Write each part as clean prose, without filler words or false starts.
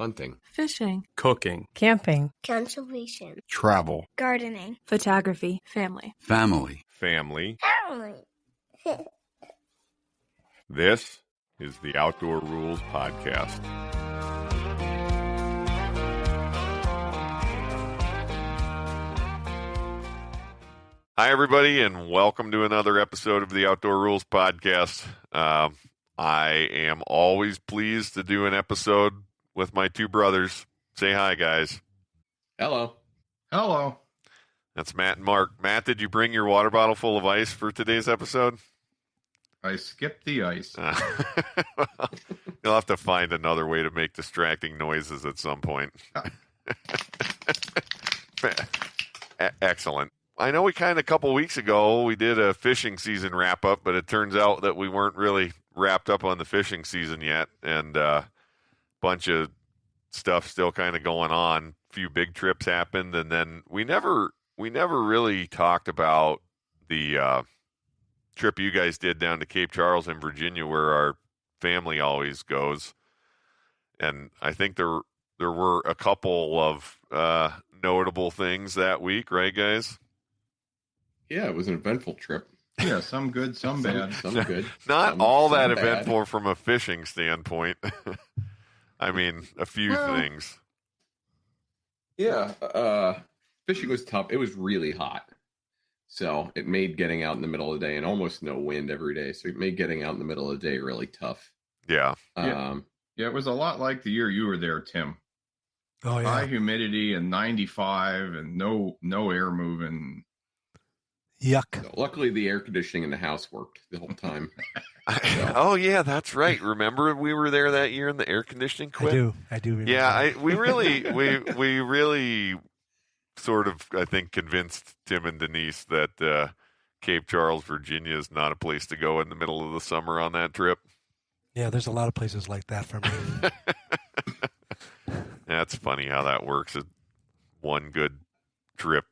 hunting, fishing, cooking, camping, conservation, travel, gardening, photography, family. family. Family. This is the Outdoor Rules Podcast. Hi, everybody, and welcome to another episode of the Outdoor Rules Podcast. I am always pleased to do an episode with my two brothers. Say hi, guys. Hello. Hello. That's Matt and Mark. Matt, did you bring your water bottle full of ice for today's episode? I skipped the ice. You'll have to find another way to make distracting noises at some point. Excellent. I know a couple weeks ago, we did a fishing season wrap-up, but it turns out that we weren't really wrapped up on the fishing season yet, and a bunch of stuff still kind of going on. A few big trips happened, and then we never really talked about the trip you guys did down to Cape Charles in Virginia, where our family always goes. And I think there were a couple of notable things that week, right, guys? Yeah, it was an eventful trip. Yeah, some good, some bad. Some good. Not some, all that some eventful bad. from a fishing standpoint. I mean, a few things. Yeah, fishing was tough. It was really hot. So it made getting out in the middle of the day, and almost no wind every day. So it made getting out in the middle of the day really tough. Yeah. Yeah, it was a lot like the year you were there, Tim. Oh, yeah. High humidity and 95 and no air moving. Yuck. So luckily, the air conditioning in the house worked the whole time. Oh, yeah, that's right. Remember we were there that year and the air conditioning quit? I do remember. Yeah, we really sort of, I think, convinced Tim and Denise that Cape Charles, Virginia is not a place to go in the middle of the summer on that trip. Yeah, there's a lot of places like that for me. That's funny how that works. One good trip,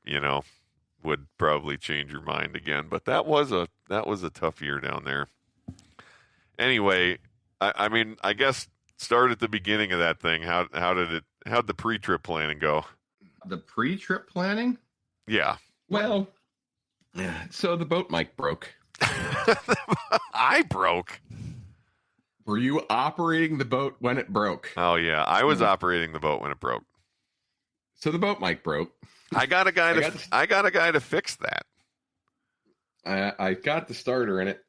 would probably change your mind again. But that was a tough year down there. Anyway, I guess start at the beginning of that thing. How'd the pre-trip planning go? The pre-trip planning? Yeah. Well, so the boat mic broke. I broke. Were you operating the boat when it broke? Oh yeah, I was operating the boat when it broke. So the boat mic broke. I got a guy to fix that. I got the starter in it,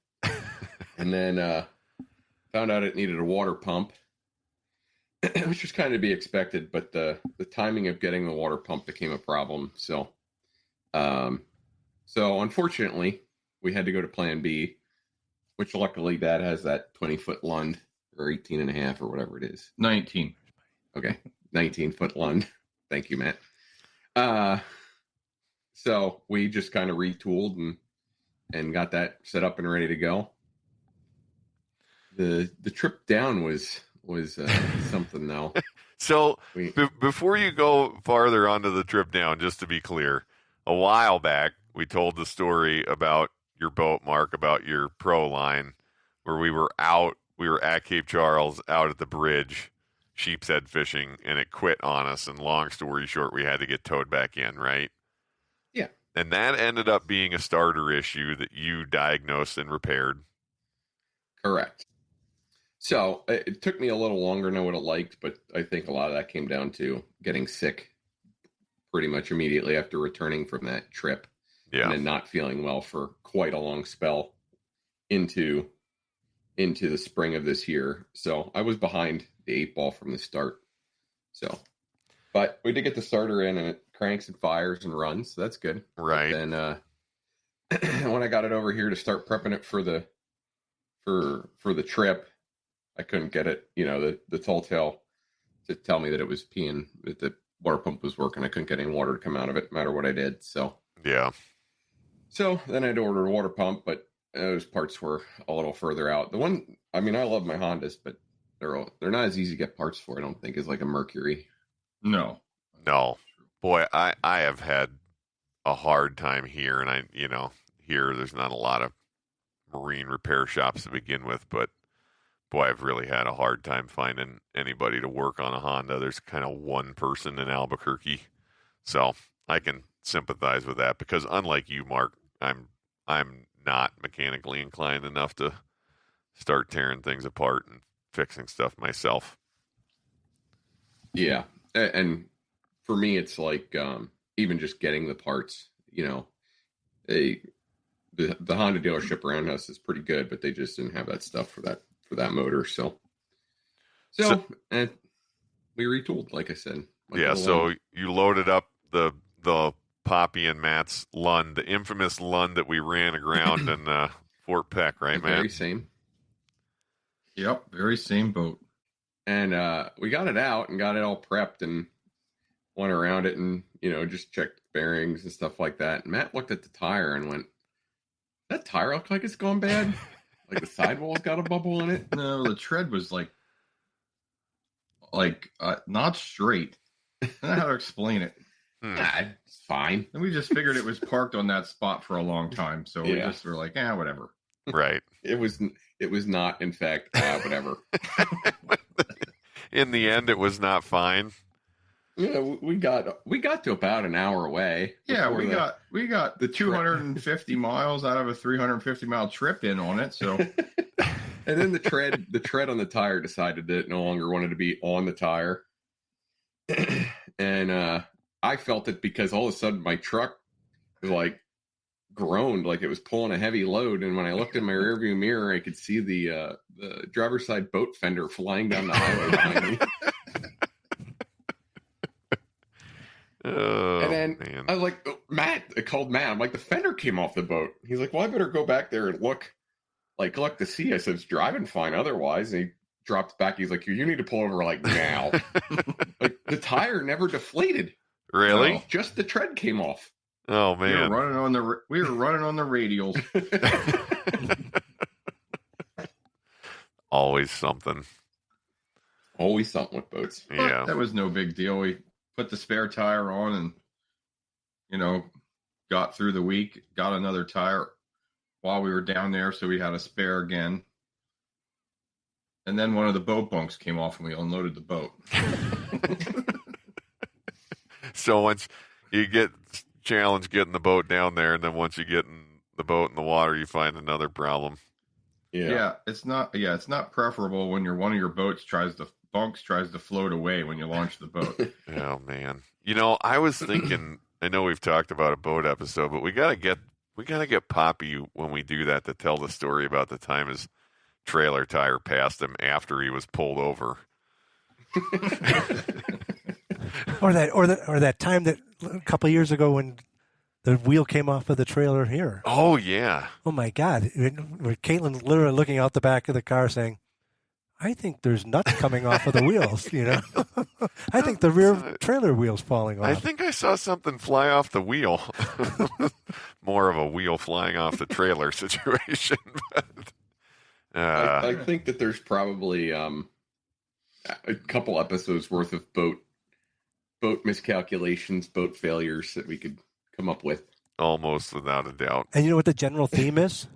and then found out it needed a water pump, which was kind of to be expected. But the timing of getting the water pump became a problem. So unfortunately, we had to go to Plan B, which luckily Dad has that 20-foot Lund, or 18 and a half, or whatever it is. 19. Okay, 19-foot Lund. Thank you, Matt. So we just kind of retooled and got that set up and ready to go. The trip down was something though. So before you go farther onto the trip down, just to be clear, a while back we told the story about your boat, Mark, about your pro line, where we were at Cape Charles, out at the bridge, Sheepshead fishing, and it quit on us. And long story short, we had to get towed back in, right? Yeah. And that ended up being a starter issue that you diagnosed and repaired. Correct. So it took me a little longer than I would have liked, but I think a lot of that came down to getting sick pretty much immediately after returning from that trip. Yeah. And then not feeling well for quite a long spell into the spring of this year. So I was behind the 8-ball from the start. So, but we did get the starter in, and it cranks and fires and runs. So that's good. Right. And when I got it over here to start prepping it for the trip, I couldn't get it, the tall tale to tell me that it was peeing, that the water pump was working. I couldn't get any water to come out of it, no matter what I did. So yeah. So then I had to order a water pump, but those parts were a little further out. I love my Hondas, but they're not as easy to get parts for, I don't think, as like a Mercury. No. Boy, I have had a hard time here, and here there's not a lot of marine repair shops to begin with, but boy, I've really had a hard time finding anybody to work on a Honda. There's kind of one person in Albuquerque, so I can sympathize with that because unlike you, Mark, I'm not mechanically inclined enough to start tearing things apart and fixing stuff myself. Yeah, and for me, it's like even just getting the parts. The Honda dealership around us is pretty good, but they just didn't have that stuff for that motor. So and we retooled, like I said. Yeah, so you loaded up the Poppy and Matt's Lund, the infamous Lund that we ran aground in Fort Peck, right, Matt? Very same. Yep, very same boat. And we got it out and got it all prepped and went around it and, just checked bearings and stuff like that. And Matt looked at the tire and went, that tire look like it's gone bad? Like the sidewall's got a bubble in it? No, the tread was like not straight. I don't know how to explain it. Nah, it's fine. And we just figured it was parked on that spot for a long time. So we just were like, whatever. Right. It was not, in fact, whatever. In the end, it was not fine. Yeah, we got to about an hour away. Yeah, we got the 250 miles out of a 350-mile trip in on it. So, and then the tread on the tire decided that it no longer wanted to be on the tire, and I felt it because all of a sudden my truck was like groaned like it was pulling a heavy load, and when I looked in my rearview mirror, I could see the driver's side boat fender flying down the highway behind me. Oh, and then man. I was like, Matt, I called Matt. I'm like, the fender came off the boat. He's like, well, I better go back there and look to see. I said, it's driving fine otherwise. And he dropped back. He's like, you need to pull over like now. Like the tire never deflated. Really? No, just the tread came off. Oh, we man. were running on the radials. Always something. Always something with boats. Yeah. But that was no big deal. We put the spare tire on and, got through the week, got another tire while we were down there. So we had a spare again. And then one of the boat bunks came off and we unloaded the boat. So once you get challenged getting the boat down there, and then once you get in the boat in the water, you find another problem. Yeah, it's not preferable when one of your bunks tries to float away when you launch the boat. Oh, man. I was thinking, I know we've talked about a boat episode, but we gotta get Poppy when we do that to tell the story about the time his trailer tire passed him after he was pulled over. Or that time that a couple of years ago when the wheel came off of the trailer here. Oh, yeah. Oh my God! Where Caitlin's literally looking out the back of the car saying, "I think there's nuts coming off of the wheels." I think the rear trailer wheel's falling off. I think I saw something fly off the wheel. More of a wheel flying off the trailer situation. I think that there's probably a couple episodes worth of boat miscalculations, boat failures that we could come up with. Almost without a doubt. And you know what the general theme is?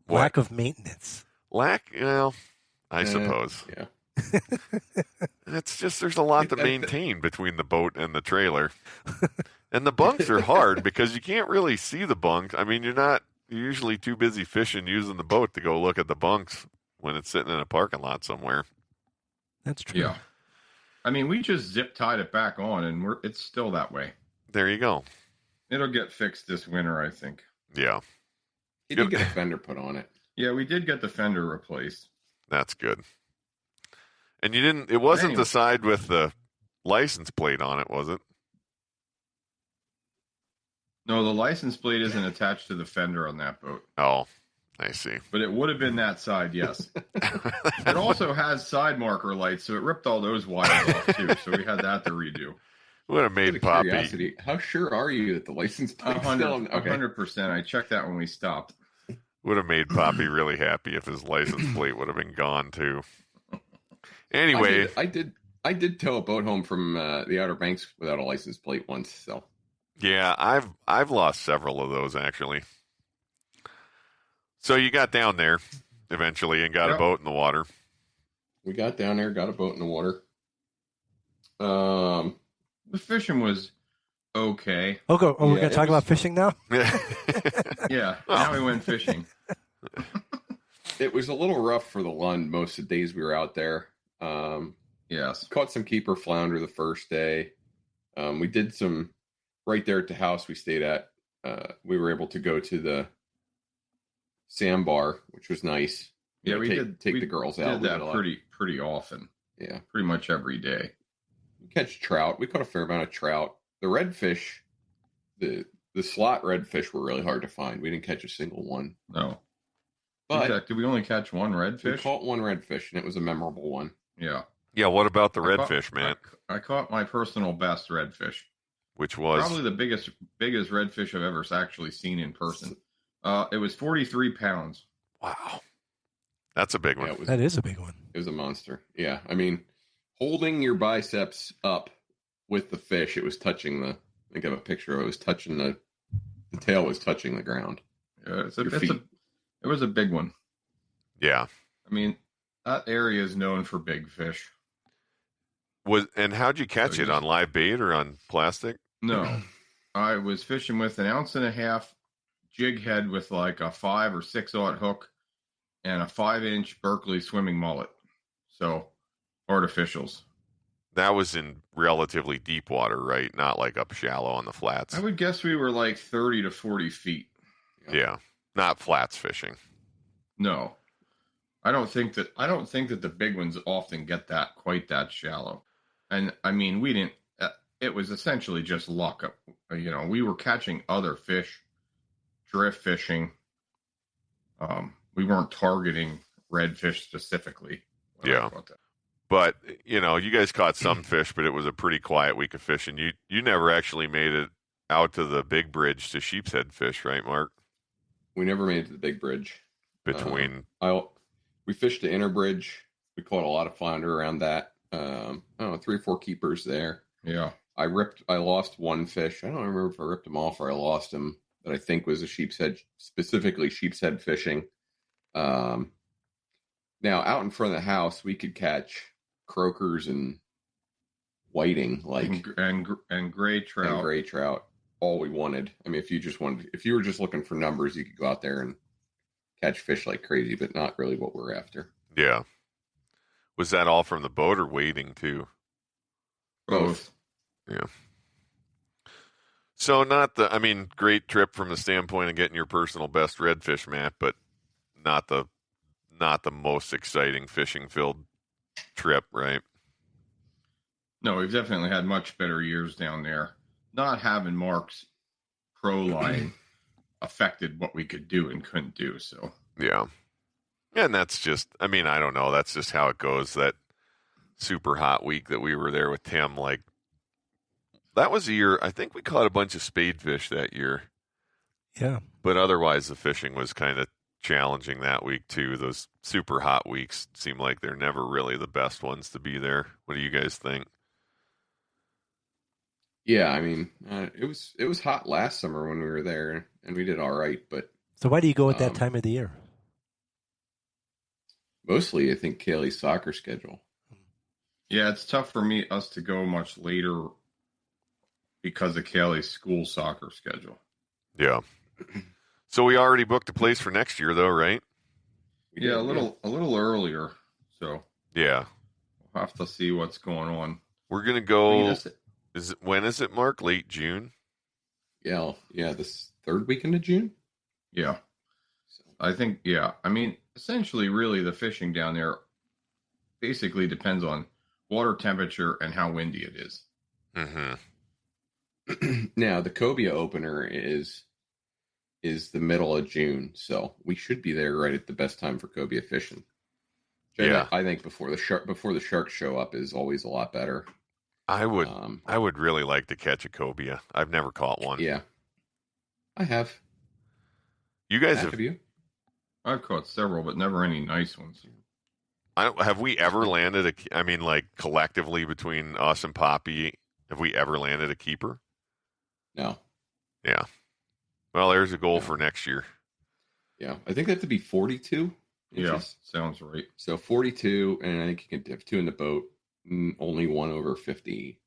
What? Lack of maintenance. I suppose. Yeah. It's just there's a lot to maintain between the boat and the trailer. And the bunks are hard because you can't really see the bunks. I mean, you're usually too busy fishing using the boat to go look at the bunks when it's sitting in a parking lot somewhere. That's true. Yeah. I mean, we just zip tied it back on and it's still that way. There you go. It'll get fixed this winter, I think. Yeah. You did get a fender put on it. Yeah, we did get the fender replaced. That's good. And it wasn't the side with the license plate on it, was it? No, the license plate isn't attached to the fender on that boat. Oh, I see. But it would have been that side, yes. It also has side marker lights, so it ripped all those wires off too. So we had that to redo. Would have made Poppy. Curiosity, how sure are you that the license plate 100%. I checked that when we stopped. Would have made Poppy really happy if his license plate would have been gone too. Anyway, I did tow a boat home from the Outer Banks without a license plate once. So yeah, I've lost several of those actually. So you got down there, eventually and got a Yep. boat in the water. We got down there, got a boat in the water. The fishing was okay. We're Yeah, going to it talk was- about fishing now? Yeah, now we went fishing. It was a little rough for the Lund most of the days we were out there. Yes. Caught some keeper flounder the first day. We did some right there at the house we stayed at. We were able to go to the sandbar, which was nice. Yeah, You know, we take we the girls did out. We that did a lot. pretty often. Yeah, Pretty much every day. we catch trout. We caught a fair amount of trout. The redfish, the slot redfish were really hard to find. We didn't catch a single one. No. But Did we only catch one we redfish? caught one redfish, and it was a memorable one. Yeah. Yeah, what about the I caught- redfish, man? I caught my personal best redfish. Which was Probably the biggest redfish I've ever actually seen in person. It was 43 pounds. wow. That's a big one. Yeah, That is a big one. it was a monster. Yeah, I mean, holding your biceps up with the fish, it was touching the. I think I have a picture of it. It was touching the tail was touching the ground. Yeah, Your feet. it was a big one. Yeah. I mean, that area is known for big fish. And how'd you catch So it? you- On live bait or on plastic? No, I was fishing with 1.5 ounce jig head with like a 5 or 6/0 hook and a 5-inch Berkeley swimming mullet. So artificials. That was in relatively deep water, right? Not like up shallow on the flats. I would guess we were like 30 to 40 feet. Yeah. Not flats fishing. No, I don't think that the big ones often get quite that shallow. And I mean, we didn't. It was essentially just luck. You know, we were catching other fish, drift fishing. We weren't targeting redfish specifically. when I Yeah. caught that. But, you know, you guys caught some fish, but it was a pretty quiet week of fishing. You never actually made it out to the big bridge to Sheepshead fish, right, Mark? We never made it to the big bridge. Between We fished the inner bridge. We caught a lot of flounder around that. I don't know, 3 or 4 keepers there. Yeah. I lost one fish. I don't remember if I ripped him off or I lost him. That I think was a sheepshead, specifically sheepshead fishing. Now out in front of the house, we could catch croakers and whiting, like and gray trout. and gray trout, all we wanted. I mean, if you were just looking for numbers, you could go out there and catch fish like crazy, but not really what we're after. yeah. Was that all from the boat or wading too? Both. Yeah. So great trip from the standpoint of getting your personal best redfish, Matt, but not the most exciting fishing filled trip, right? No, we've definitely had much better years down there. Not having Mark's pro line affected what we could do and couldn't do. So Yeah. And that's just, I don't know. That's just how it goes. That super hot week that we were there with Tim, like, that was a year, I think we caught a bunch of spadefish that year. Yeah. But otherwise, the fishing was kind of challenging that week, too. Those super hot weeks seem like they're never really the best ones to be there. What do you guys think? Yeah, I mean, it was hot last summer when we were there, and we did all right. But So why do you go at that time of the year? mostly, I think Kaylee's soccer schedule. yeah, it's tough for us to go much later because of Kaylee's school soccer schedule. Yeah. So we already booked a place for next year, though, right? We Yeah, did, a little earlier. So Yeah. we'll have to see what's going on. We're going to I go. mean, When is it, Mark? Late June? Yeah, this third weekend of June. yeah, So, I think, yeah. I mean, essentially, really, the fishing down there basically depends on water temperature and how windy it is. Mm-hmm. now the cobia opener is the middle of June, so we should be there right at the best time for cobia fishing. Which Yeah. I think before the sharks show up is always a lot better. I would really like to catch a cobia. I've never caught one. Yeah, I have. You guys Have you? I've caught several, but never any nice ones. have we ever landed collectively between us and Poppy, have we ever landed a keeper? No. Yeah. Well, there's a goal Yeah. for next year. Yeah, I think they have to be 42 Yeah, inches. sounds right. So 42, and I think you can have 2 in the boat. Only one over 50,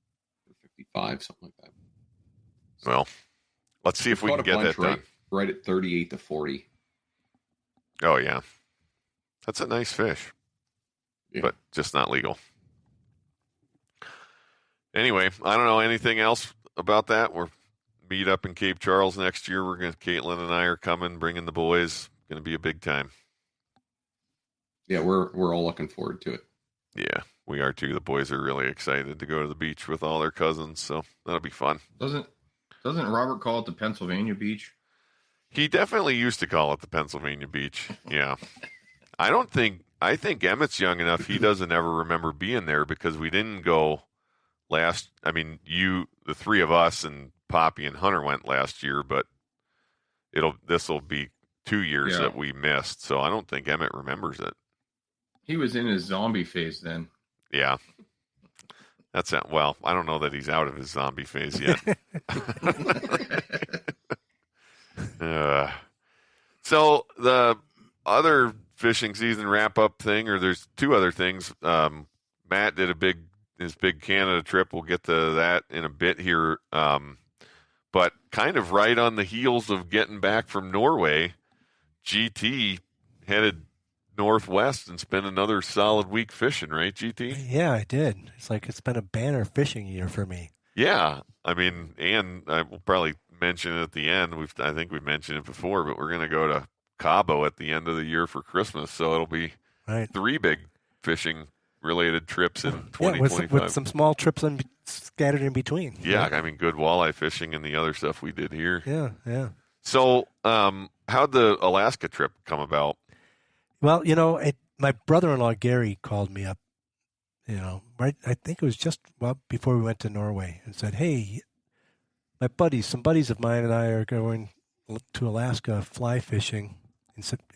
55, something like that. So Well, let's see if we can get that done. Right at 38 to 40. Oh, yeah. That's a nice fish, but just not legal. Anyway, I don't know anything else about that. We're meet up in Cape Charles next year. Caitlin and I are coming, bringing the boys. Going to be a big time. Yeah, we're all looking forward to it. Yeah, we are too. The boys are really excited to go to the beach with all their cousins, so that'll be fun. Doesn't Robert call it the Pennsylvania beach? He definitely used to call it the Pennsylvania beach. Yeah. I think Emmett's young enough, he doesn't ever remember being there because we didn't go the 3 of us and Poppy and Hunter went last year, but this'll be 2 years that we missed, so I don't think Emmett remembers it. He was in his zombie phase then. Yeah. Well, I don't know that he's out of his zombie phase yet. So the other fishing season wrap-up thing, or there's 2 other things. Matt did his big Canada trip. We'll get to that in a bit here. But kind of right on the heels of getting back from Norway, GT headed northwest and spent another solid week fishing, right, GT? Yeah, I did. It's been a banner fishing year for me. Yeah. I mean, and I will probably mention it at the end. I think we've mentioned it before, but we're going to go to Cabo at the end of the year for Christmas. So it'll be 3 big fishing related trips in 2025. With some small trips scattered in between. Yeah, I mean, good walleye fishing and the other stuff we did here. Yeah. So how'd the Alaska trip come about? Well, my brother-in-law, Gary, called me up, right, I think it was just before we went to Norway, and said, hey, some buddies of mine and I are going to Alaska fly fishing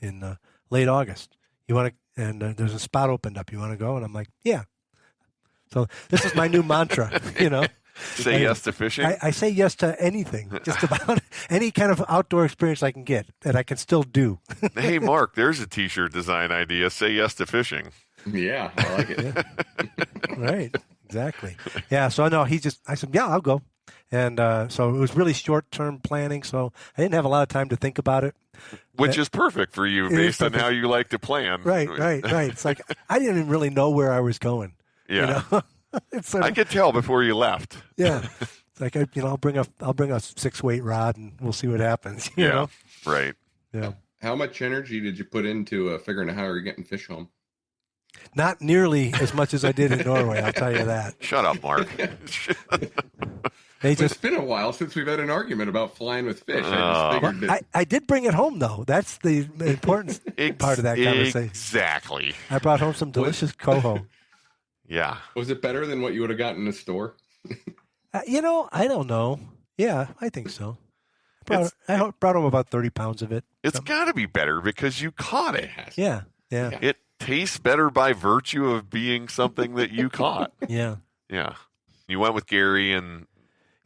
in late August. You want to? And there's a spot opened up. You want to go? And I'm like, yeah. So this is my new mantra, Say yes to fishing? I say yes to anything, just about any kind of outdoor experience I can get that I can still do. Hey, Mark, there's a T-shirt design idea. Say yes to fishing. Yeah, I like it. Yeah. Right, exactly. Yeah, so no, I said, yeah, I'll go. And so it was really short-term planning, so I didn't have a lot of time to think about it. Which is perfect for you based on how you like to plan. Right. It's like I didn't even really know where I was going. Yeah. I could tell before you left. Yeah. It's like, I'll bring a 6-weight rod and we'll see what happens. You know? Right. Yeah. How much energy did you put into figuring out how you're getting fish home? Not nearly as much as I did in Norway, I'll tell you that. Shut up, Mark. It's been a while since we've had an argument about flying with fish. I did bring it home, though. That's the important part of that conversation. Exactly. I brought home some delicious coho. Yeah. Was it better than what you would have gotten in the store? I don't know. Yeah, I think so. I brought home about 30 pounds of it. It's got to be better because you caught it. Yeah. It tastes better by virtue of being something that you caught. Yeah. You went with Gary and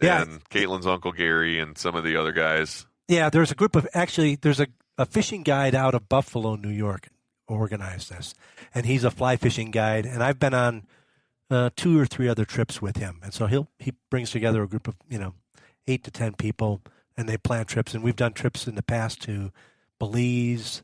Caitlin's uncle Gary and some of the other guys. Yeah, there's a fishing guide out of Buffalo, New York, organized this. And he's a fly fishing guide. And I've been on 2 or 3 other trips with him. And so he brings together a group of, 8 to 10 people, and they plan trips. And we've done trips in the past to Belize,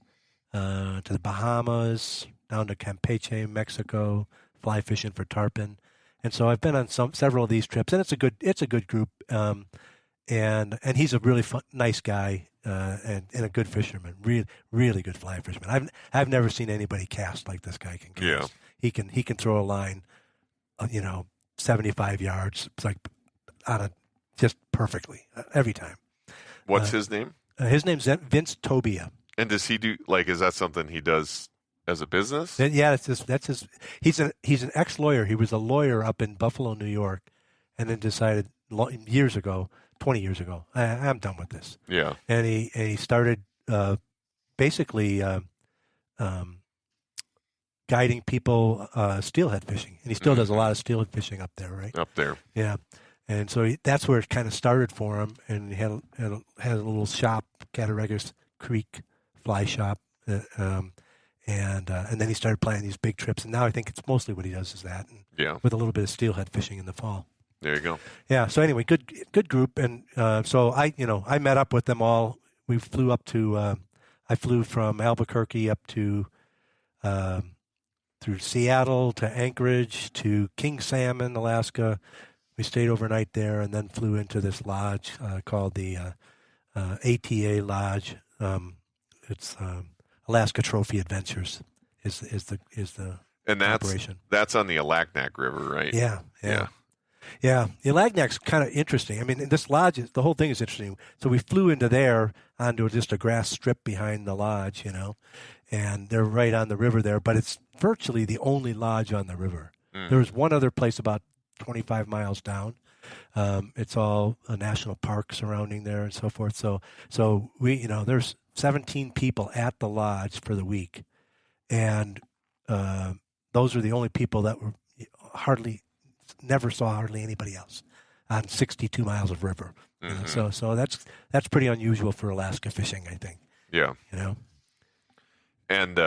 to the Bahamas, down to Campeche, Mexico, fly fishing for tarpon. And so I've been on several of these trips, and it's a good group. And he's a really nice guy, and a good fisherman, really, really good fly fisherman. I've never seen anybody cast like this guy can cast. Yeah. He can throw a line, 75 yards, like just perfectly every time. What's his name? His name's Vince Tobia. And does he do is that something he does as a business? Yeah, that's his. He's an ex-lawyer. He was a lawyer up in Buffalo, New York, and then decided 20 years ago, I'm done with this. Yeah. And he started basically guiding people steelhead fishing, and he still does a lot of steelhead fishing up there, right? Up there. Yeah. And so that's where it kind of started for him, and he had a little shop, Cattaraugus Creek Fly Shop, And then he started planning these big trips, and now I think it's mostly what he does is that, and Yeah. with a little bit of steelhead fishing in the fall. There you go. Yeah. So anyway, good group, and so I met up with them all. We flew up to I flew from Albuquerque up to through Seattle to Anchorage to King Salmon, Alaska. We stayed overnight there, and then flew into this lodge called the ATA Lodge. It's Alaska Trophy Adventures is the And operation. that's on the Alagnak River, right? Yeah. The Alagnak's kind of interesting. I mean, this lodge, the whole thing is interesting. So we flew into there onto just a grass strip behind the lodge, and they're right on the river there, but it's virtually the only lodge on the river. There was one other place about 25 miles down. It's all a national park surrounding there and so forth. So we, there's 17 people at the lodge for the week, and those are the only people that were never saw hardly anybody else on 62 miles of river. So that's pretty unusual for Alaska fishing, I think. Yeah. And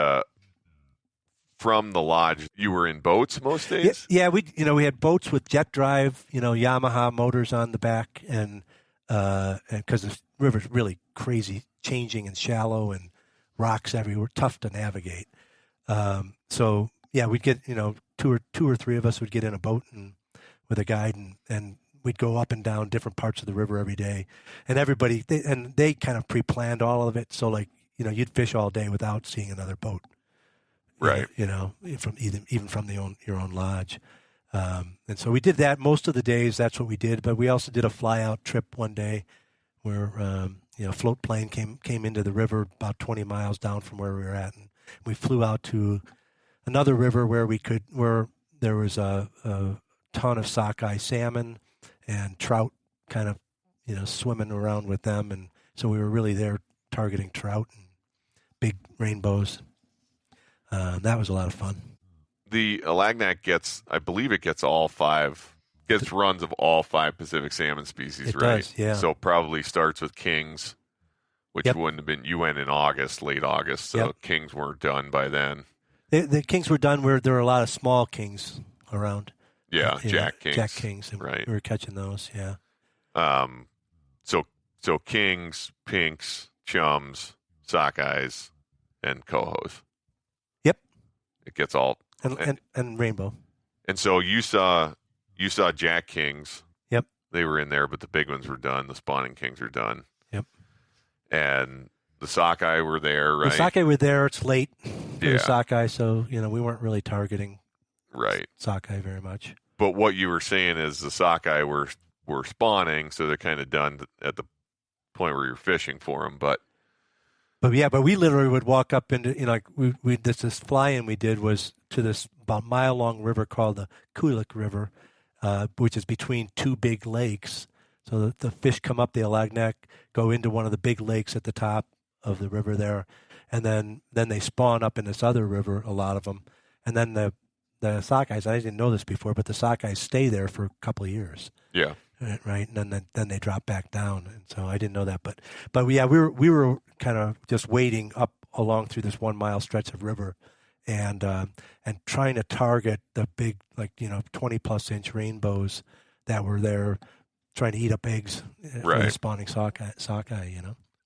from the lodge, you were in boats most days? Yeah, we had boats with jet drive, Yamaha motors on the back, and because the river's really crazy, changing and shallow, and rocks everywhere, tough to navigate. So yeah, we'd get two or three of us would get in a boat and with a guide, and we'd go up and down different parts of the river every day, and they kind of pre-planned all of it. So like you'd fish all day without seeing another boat. Right. From even from your own lodge. And so we did that most of the days. That's what we did. But we also did a fly out trip one day where, a float plane came into the river about 20 miles down from where we were at. And we flew out to another river where there was a ton of sockeye salmon and trout kind of, swimming around with them. And so we were really there targeting trout and big rainbows. That was a lot of fun. The Alagnak gets runs of all 5 Pacific salmon species, It right? does, yeah. So probably starts with kings, which wouldn't have been, you went in late August, so kings weren't done by then. The kings were done where there were a lot of small kings around. Yeah, Jack Kings, and right. we were catching those, yeah. So kings, pinks, chums, sockeyes, and cohos. Yep. It gets all and rainbow. And so you saw Jack Kings. Yep. They were in there, but the big ones were done. The spawning kings are done. Yep. And the sockeye were there, right? The sockeye were there. It's late for the sockeye, so we weren't really targeting sockeye very much. But what you were saying is the sockeye were spawning, so they're kind of done at the point where you're fishing for them. But we literally would walk up into this fly-in we did was to this about mile-long river called the Kulik River, which is between 2 big lakes. So the fish come up the Alagnak, go into one of the big lakes at the top of the river there, and then they spawn up in this other river, a lot of them. And then the sockeyes, I didn't know this before, but the sockeyes stay there for a couple of years. Yeah. Right, and then they drop back down, and so I didn't know that, but yeah, we were kind of just wading up along through this 1 mile stretch of river, and trying to target the big 20+ inch rainbows that were there, trying to eat up eggs for the spawning sockeye.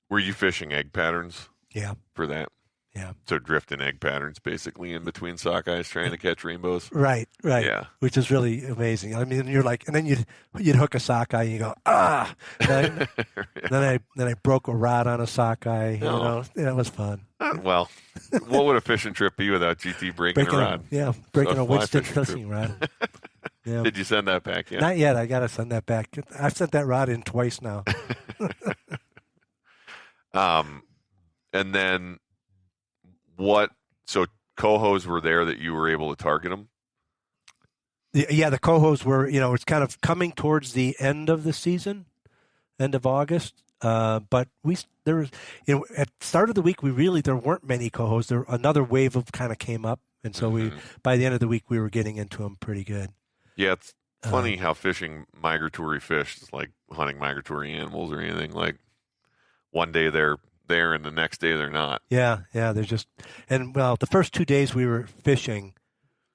Were you fishing egg patterns? Yeah. For that. Yeah. So drifting egg patterns basically in between sockeyes trying to catch rainbows. Right. Yeah. Which is really amazing. I mean, you're like, and then you'd hook a sockeye and you go, ah. Then I broke a rod on a sockeye. It was fun. Well, what would a fishing trip be without GT breaking a rod? Breaking a Winston fishing rod. Yeah. Did you send that back yet? Not yet. I got to send that back. I've sent that rod in twice now. And then so cohos were there that you were able to target them? Yeah, the cohos were, it's kind of coming towards the end of the season, end of August. But there was, at the start of the week, there weren't many cohos. Another wave of kind of came up. And so by the end of the week, we were getting into them pretty good. Yeah, it's funny how fishing migratory fish is like hunting migratory animals or anything. Like one day they're there, and the next day they're not. Yeah, they're just, and well, the first 2 days we were fishing,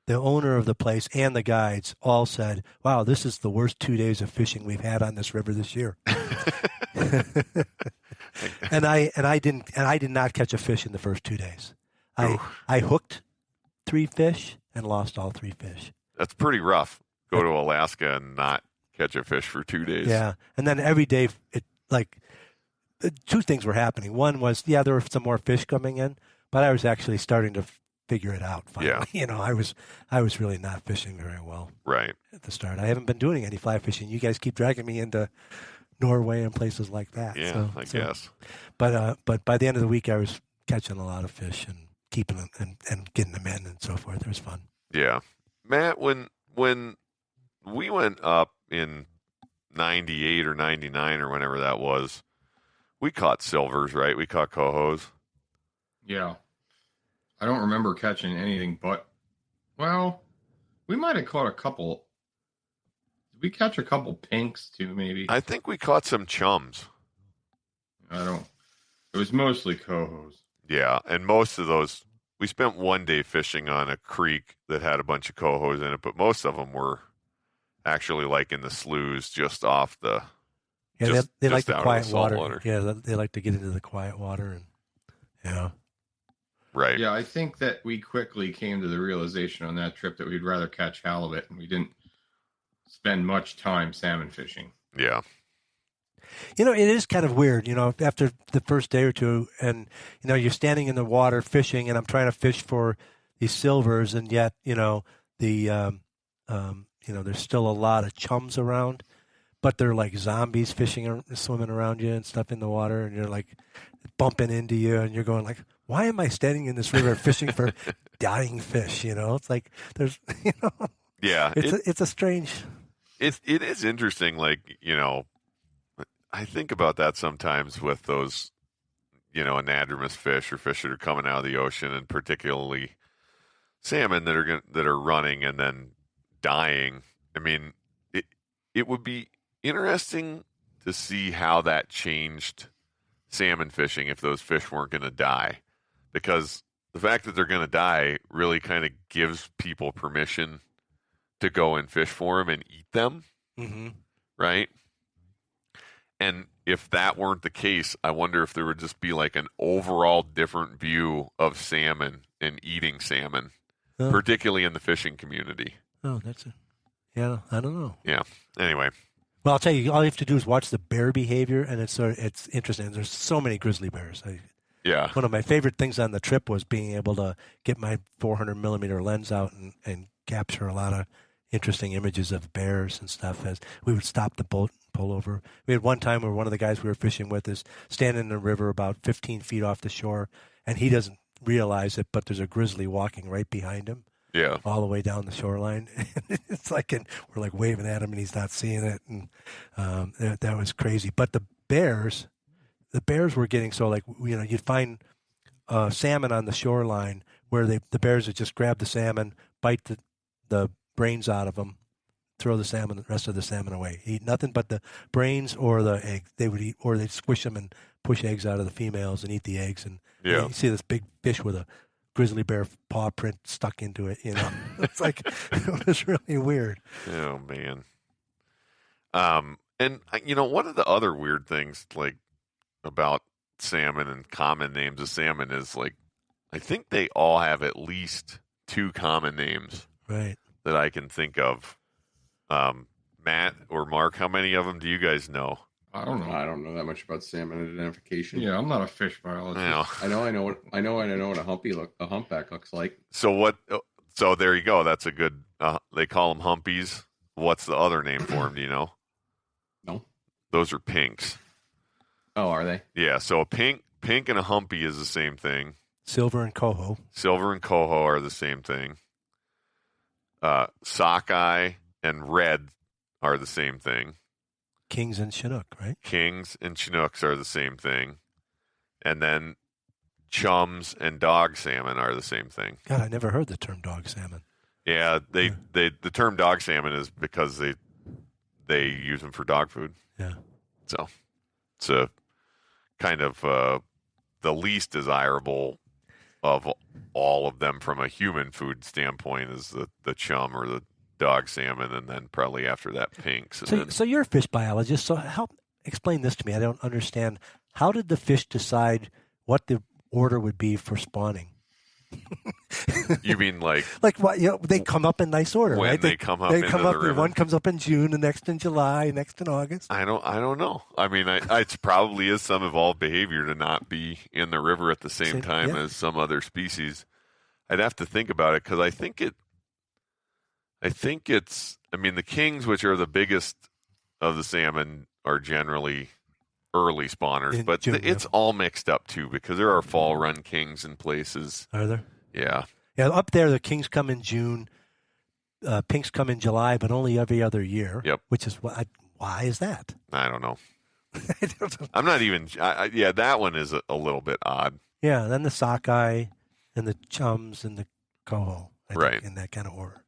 the owner of the place and the guides all said, "Wow, this is the worst 2 days of fishing we've had on this river this year." and I did not catch a fish in the first 2 days. I hooked 3 fish and lost all 3 fish. That's pretty rough. Go to Alaska and not catch a fish for 2 days. Yeah, and then every day, two things were happening. One was, there were some more fish coming in, but I was actually starting to figure it out finally. Yeah. I was really not fishing very well Right. at the start. I haven't been doing any fly fishing. You guys keep dragging me into Norway and places like that. Yeah, I guess. But by the end of the week, I was catching a lot of fish and keeping them and getting them in and so forth. It was fun. Yeah. Matt, when we went up in 98 or 99 or whenever that was, we caught silvers, right? We caught cohos. Yeah. I don't remember catching anything but, well, we might have caught a couple. Did we catch a couple pinks too, maybe? I think we caught some chums. It was mostly cohos. Yeah, and most of those, we spent one day fishing on a creek that had a bunch of cohos in it, but most of them were actually like in the sloughs just off the... Yeah, they like the quiet water. Water. Yeah, they like to get into the quiet water. And yeah. Right. Yeah, I think that we quickly came to the realization on that trip that we'd rather catch halibut, and we didn't spend much time salmon fishing. Yeah. It is kind of weird, after the first day or two, and, you're standing in the water fishing, and I'm trying to fish for these silvers, and yet, there's still a lot of chums around, but they're like zombies swimming around you and stuff in the water, and you're like bumping into you, and you're going like, why am I standing in this river fishing for dying fish? It's like there's, Yeah. it's a strange. It is interesting, I think about that sometimes with those, anadromous fish or fish that are coming out of the ocean, and particularly salmon that are running and then dying. I mean, it would be interesting to see how that changed salmon fishing if those fish weren't going to die, because the fact that they're going to die really kind of gives people permission to go and fish for them and eat them. Mm-hmm. Right? And if that weren't the case, I wonder if there would just be like an overall different view of salmon and eating salmon, particularly in the fishing community. Oh, I don't know. Yeah. Anyway. Well, I'll tell you, all you have to do is watch the bear behavior, and it's interesting. There's so many grizzly bears. Yeah. One of my favorite things on the trip was being able to get my 400 millimeter lens out and capture a lot of interesting images of bears and stuff as we would stop the boat and pull over. We had one time where one of the guys we were fishing with is standing in the river about 15 feet off the shore, and he doesn't realize it, but there's a grizzly walking right behind him. Yeah. All the way down the shoreline. It's like, and we're like waving at him and he's not seeing it. And that was crazy. But the bears were getting so like, you'd find salmon on the shoreline where the bears would just grab the salmon, bite the brains out of them, throw the rest of the salmon away. Eat nothing but the brains or the egg. They would eat, or they'd squish them and push eggs out of the females and eat the eggs. And you see this big fish with a grizzly bear paw print stuck into it. It's like, it was really weird. Oh man. And one of the other weird things like about salmon and common names of salmon is like, I think they all have at least 2 common names. Right. That I can think of. Matt or Mark, how many of them do you guys know? I don't know. I don't know that much about salmon identification. Yeah, I'm not a fish biologist. No. I know what a humpback looks like. So there you go. That's a good. They call them humpies. What's the other name for them? Do you know? No. Those are pinks. Oh, are they? Yeah. So a pink and a humpy is the same thing. Silver and coho. Silver and coho are the same thing. Sockeye and red are the same thing. Kings and Chinook, right? Kings and Chinooks are the same thing. And then chums and dog salmon are the same thing. God, I never heard the term dog salmon. Yeah, the term dog salmon is because they use them for dog food. Yeah. So it's a kind of the least desirable of all of them from a human food standpoint is the chum or the dog salmon, and then probably after that pinks. So you're a fish biologist, so help explain this to me. I don't understand. How did the fish decide what the order would be for spawning? You mean like what? They come up in nice order, when right? they come up into the river. One comes up in June, the next in July, next in August. I don't know. I mean, it probably is some evolved behavior to not be in the river at the same time as some other species. I'd have to think about it because I think it's. I mean, the kings, which are the biggest of the salmon, are generally early spawners, but it's all mixed up too because there are fall run kings in places. Are there? Yeah. Yeah, up there the kings come in June, pinks come in July, but only every other year. Yep. Which is why is that? I don't know. I don't know. I'm not even. Yeah, that one is a little bit odd. Yeah, then the sockeye and the chums and the coho, right, in that kind of order.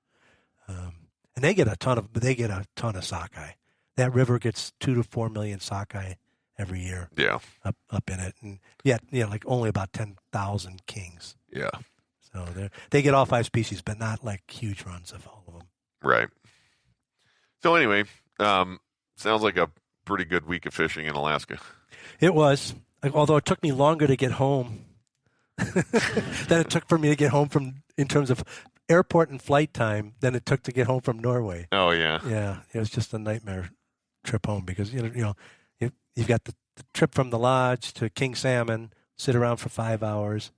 And they get a ton of sockeye. That river gets 2 to 4 million sockeye every year. Yeah, up in it, and yet like only about 10,000 kings. Yeah. So they get all 5 species, but not like huge runs of all of them. Right. So anyway, sounds like a pretty good week of fishing in Alaska. It was, although it took me longer to get home than it took for me to get home in terms of airport and flight time than it took to get home from Norway. Oh yeah. Yeah, it was just a nightmare trip home because you've got the trip from the lodge to King Salmon, sit around for 5 hours.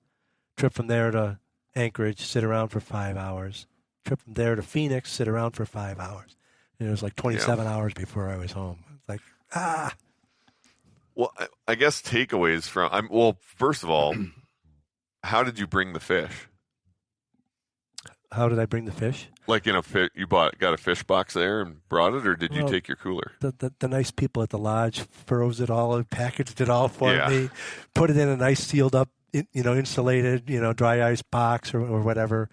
Trip from there to Anchorage, sit around for 5 hours. Trip from there to Phoenix, sit around for 5 hours. And it was like 27 hours before I was home. It's like, Well, I guess takeaways from well, first of all, how did you bring the fish? How did I bring the fish? Like in you got a fish box there and brought it, or did you take your cooler? The nice people at the lodge froze it all and packaged it all for me, put it in a nice sealed up, insulated, dry ice box or whatever,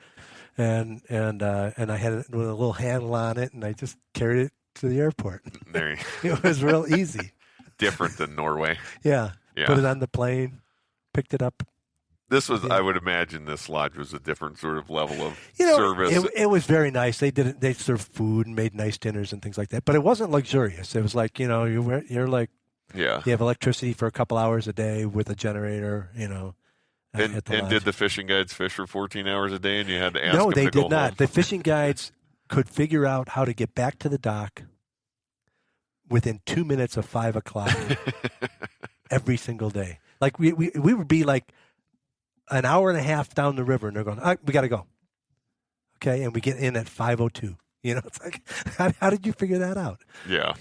and I had it with a little handle on it, and I just carried it to the airport. There, it was real easy. Different than Norway. Yeah. Put it on the plane, picked it up. This was, I would imagine, this lodge was a different sort of level of service. It was very nice. They served food and made nice dinners and things like that. But it wasn't luxurious. It was like you're like you have electricity for a couple hours a day with a generator. And did the fishing guides fish for 14 hours a day, and you had to ask them to go home? No, they did not. The fishing guides could figure out how to get back to the dock within 2 minutes of 5 o'clock every single day. Like we would be like an hour and a half down the river, and they're going, we got to go. Okay, and we get in at 5:02. It's like, how did you figure that out? Yeah.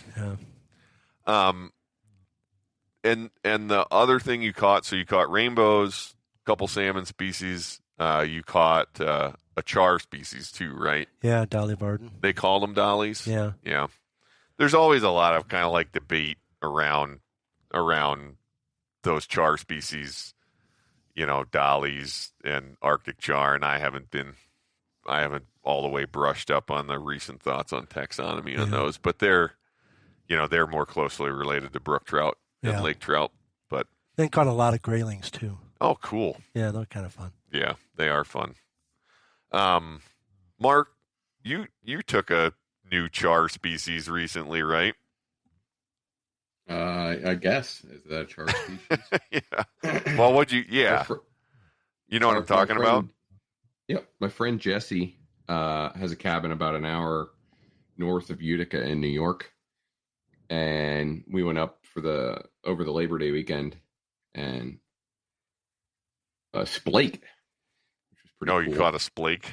And the other thing you caught, so you caught rainbows, a couple salmon species. You caught a char species too, right? Yeah, Dolly Varden. They call them dollies. Yeah. Yeah. There's always a lot of kind of like debate around those char species. Dollies and Arctic char, and I haven't all the way brushed up on the recent thoughts on taxonomy on those, but they're more closely related to brook trout and lake trout. But they caught a lot of graylings too. Oh, cool. Yeah, they're kind of fun. Yeah, they are fun. Mark, you took a new char species recently, right? I guess. Is that a char species? Yeah. Well, you know what I'm talking about? Yep. My friend Jesse has a cabin about an hour north of Utica in New York. And we went up over the Labor Day weekend and Splake. Which was pretty cool. You caught a Splake?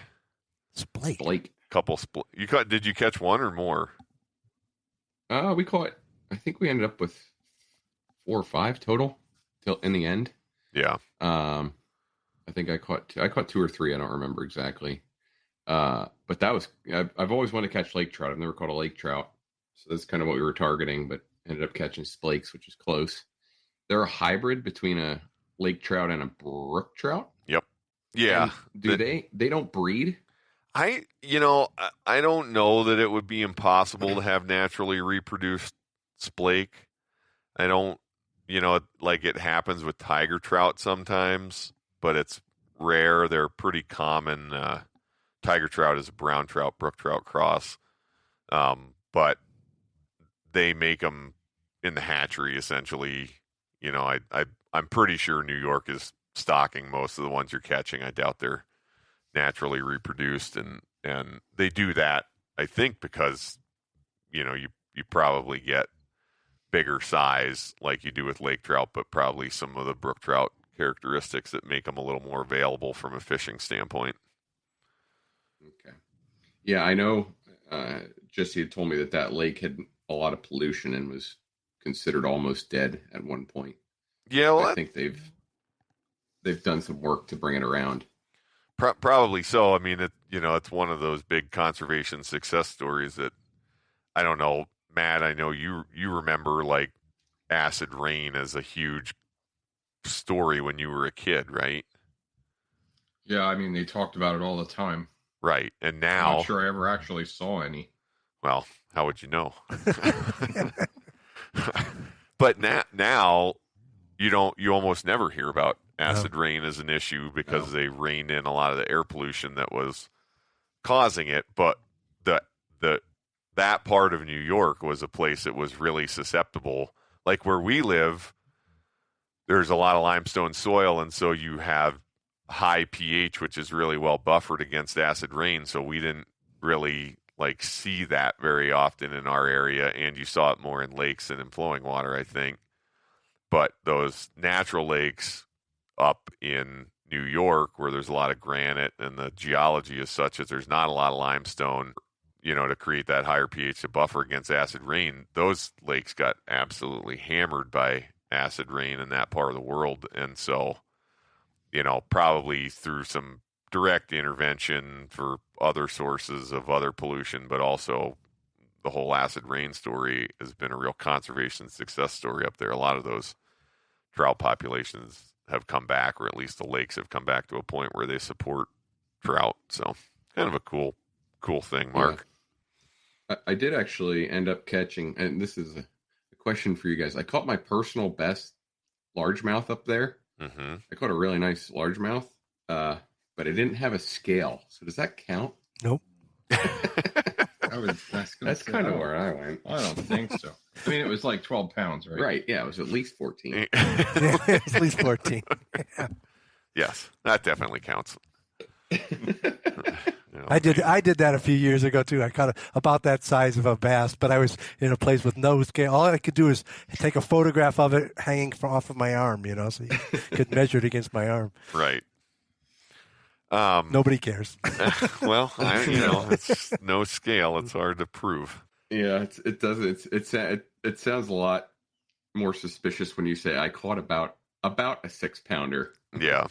Splake. Couple Splake. Did you catch one or more? We caught, I think we ended up with 4 or 5 total till in the end. Yeah. I think I caught 2 or 3. I don't remember exactly. But that was, I've always wanted to catch lake trout. I've never caught a lake trout. So that's kind of what we were targeting, but ended up catching Splakes, which is close. They're a hybrid between a lake trout and a brook trout. Yep. Yeah. And they don't breed? I don't know that it would be impossible to have naturally reproduced Splake. I don't like it happens with tiger trout sometimes, but it's rare. They're pretty common. Tiger trout is a brown trout, brook trout cross. But they make them in the hatchery essentially. I'm pretty sure New York is stocking most of the ones you're catching. I doubt they're naturally reproduced, and they do that, I think, because you probably get bigger size like you do with lake trout, but probably some of the brook trout characteristics that make them a little more available from a fishing standpoint. Okay. Yeah, I know. Jesse had told me that lake had a lot of pollution and was considered almost dead at one point. Yeah, well, I think they've done some work to bring it around. Probably so. I mean, it's one of those big conservation success stories that, I don't know, Matt, I know you remember like acid rain as a huge story when you were a kid, right? Yeah, I mean, they talked about it all the time. Right. And now, I'm not sure I ever actually saw any. Well, how would you know? But now you almost never hear about acid rain as an issue because they reined in a lot of the air pollution that was causing it. But that part of New York was a place that was really susceptible. Like where we live, there's a lot of limestone soil, and so you have high pH, which is really well buffered against acid rain. So we didn't really see that very often in our area, and you saw it more in lakes and in flowing water, I think. But those natural lakes up in New York, where there's a lot of granite and the geology is such that there's not a lot of limestone, to create that higher pH to buffer against acid rain, those lakes got absolutely hammered by acid rain in that part of the world. And so, probably through some direct intervention for other sources of other pollution, but also the whole acid rain story has been a real conservation success story up there. A lot of those trout populations have come back, or at least the lakes have come back to a point where they support trout. So kind of a cool thing, Mark. Yeah. I did actually end up catching, and this is a question for you guys. I caught my personal best largemouth up there. Mm-hmm. I caught a really nice largemouth, but I didn't have a scale. So does that count? Nope. That's kind of where I went. I don't think so. I mean, it was like 12 pounds, right? Right. Yeah, it was at least 14. At least 14. Yes, that definitely counts. I did that a few years ago too. I caught about that size of a bass, but I was in a place with no scale. All I could do is take a photograph of it hanging off of my arm, so you could measure it against my arm. Right. Nobody cares. Well, it's no scale. It's hard to prove. Yeah, it does. It sounds a lot more suspicious when you say I caught about a 6-pounder. Yeah,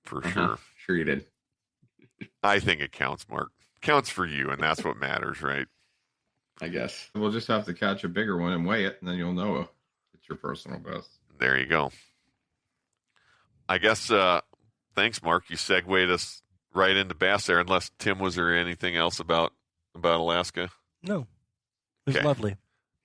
for sure. Sure you did. I think it counts, Mark. Counts for you, and that's what matters, right? I guess. We'll just have to catch a bigger one and weigh it, and then you'll know it's your personal best. There you go. I guess, thanks, Mark. You segued us right into bass there, unless, Tim, was there anything else about Alaska? No. It was lovely.